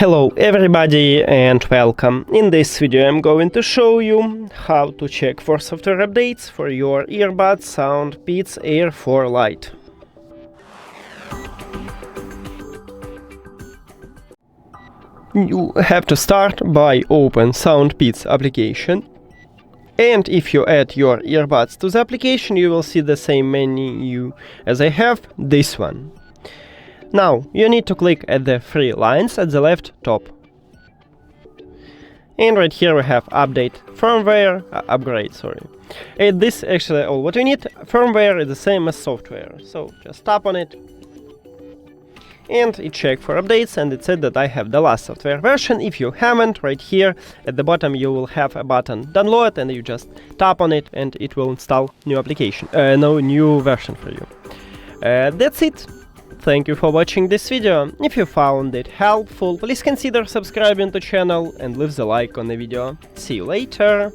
Hello everybody and welcome. In this video I'm going to show you how to check for software updates for your earbuds SOUNDPEATS Air for Lite. You have to start by open SOUNDPEATS application, and if you add your earbuds to the application you will see the same menu as I have, this one. Now, you need to click at the three lines at the left top. And right here we have update firmware, upgrade, sorry. And this actually all what we need. Firmware is the same as software, so just tap on it. And it checked for updates and it said that I have the last software version. If you haven't, right here at the bottom you will have a button download and you just tap on it and it will install new application, new version for you. That's it. Thank you for watching this video. If you found it helpful, please consider subscribing to the channel and leave the like on the video. See you later!